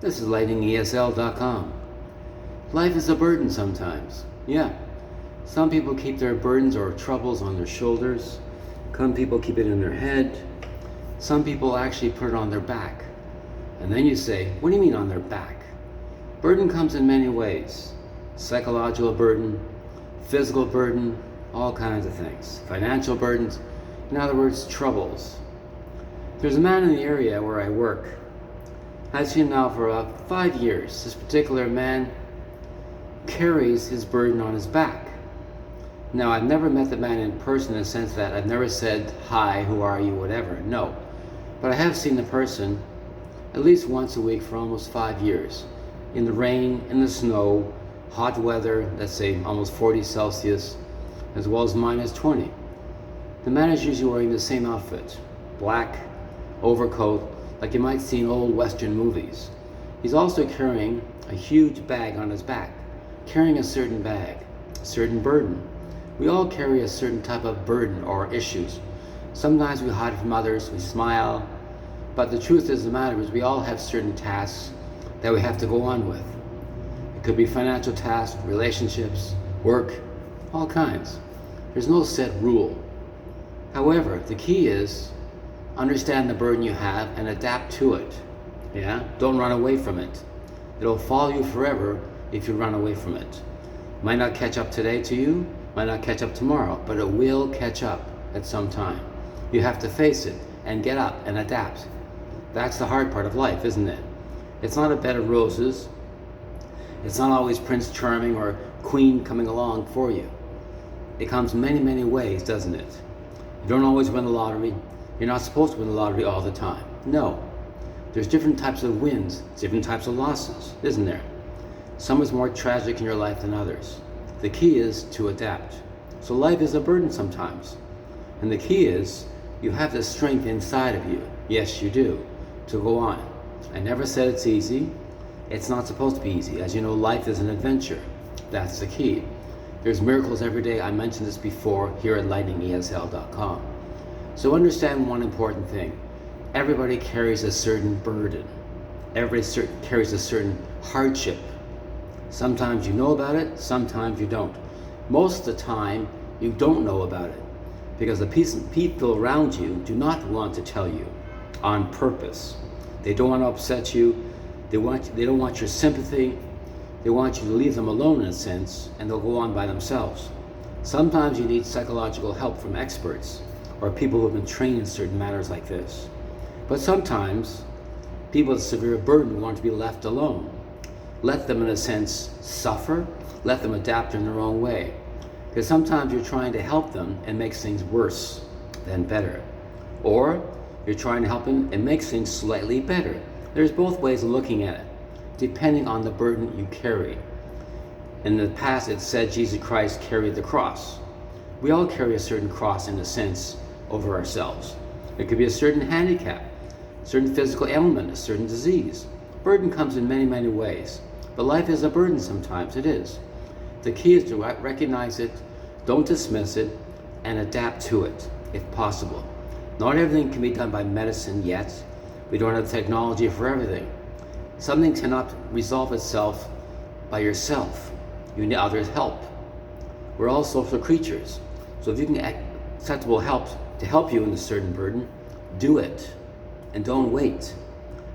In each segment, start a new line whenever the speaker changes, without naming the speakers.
This is LightningESL.com. Life is a burden sometimes. Yeah. Some people keep their burdens or troubles on their shoulders. Some people keep it in their head. Some people actually put it on their back. And then you say, what do you mean on their back? Burden comes in many ways. Psychological burden, physical burden, all kinds of things. Financial burdens, in other words, troubles. There's a man in the area where I work. I've seen him now for about 5 years. This particular man carries his burden on his back. Now, I've never met the man in person in the sense that I've never said, hi, who are you, whatever. No. But I have seen the person at least once a week for almost 5 years. In the rain, in the snow, hot weather, let's say almost 40 Celsius, as well as minus 20. The man is usually wearing the same outfit, black overcoat, like you might see in old Western movies. He's also carrying a huge bag on his back, carrying a certain bag, a certain burden. We all carry a certain type of burden or issues. Sometimes we hide from others, we smile, but the truth is the matter is we all have certain tasks that we have to go on with. It could be financial tasks, relationships, work, all kinds. There's no set rule. However, the key is understand the burden you have and adapt to it. Yeah? Don't run away from it. It'll follow you forever if you run away from it. Might not catch up today to you, might not catch up tomorrow, but it will catch up at some time. You have to face it and get up and adapt. That's the hard part of life, isn't it? It's not a bed of roses. It's not always Prince Charming or Queen coming along for you. It comes many, many ways, doesn't it? You don't always win the lottery. You're not supposed to win the lottery all the time. No. There's different types of wins, different types of losses, isn't there? Some is more tragic in your life than others. The key is to adapt. So life is a burden sometimes. And the key is you have the strength inside of you. Yes, you do, to go on. I never said it's easy. It's not supposed to be easy. As you know, life is an adventure. That's the key. There's miracles every day. I mentioned this before here at LightningESL.com. So understand one important thing. Everybody carries a certain burden. Everybody carries a certain hardship. Sometimes you know about it, sometimes you don't. Most of the time, you don't know about it because the people around you do not want to tell you on purpose. They don't want to upset you. They don't want your sympathy. They want you to leave them alone in a sense, and they'll go on by themselves. Sometimes you need psychological help from experts or people who have been trained in certain matters like this. But sometimes people with severe burden want to be left alone. Let them, in a sense, suffer. Let them adapt in their own way. Because sometimes you're trying to help them and makes things worse than better. Or you're trying to help them and makes things slightly better. There's both ways of looking at it, depending on the burden you carry. In the past, it said Jesus Christ carried the cross. We all carry a certain cross, in a sense, over ourselves. It could be a certain handicap, a certain physical ailment, a certain disease. Burden comes in many, many ways. But life is a burden sometimes, it is. The key is to recognize it, don't dismiss it, and adapt to it, if possible. Not everything can be done by medicine yet. We don't have technology for everything. Something cannot resolve itself by yourself. You need others' help. We're all social creatures. So if you can get acceptable help to help you in a certain burden, do it. And don't wait.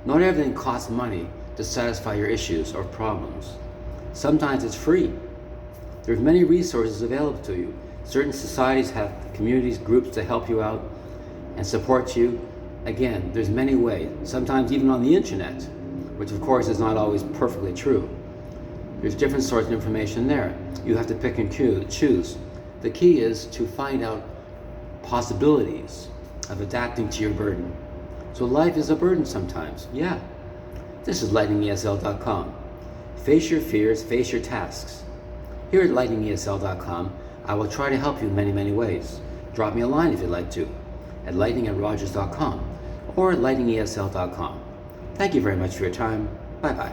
Not everything costs money to satisfy your issues or problems. Sometimes it's free. There's many resources available to you. Certain societies have communities, groups to help you out and support you. Again, there's many ways. Sometimes even on the internet, which of course is not always perfectly true. There's different sorts of information there. You have to pick and choose. The key is to find out possibilities of adapting to your burden. So life is a burden sometimes, yeah. This is LightningESL.com. Face your fears, face your tasks. Here at LightningESL.com, I will try to help you in many, many ways. Drop me a line if you'd like to, at lightning@rogers.com or at lightningesl.com. Thank you very much for your time. Bye-bye.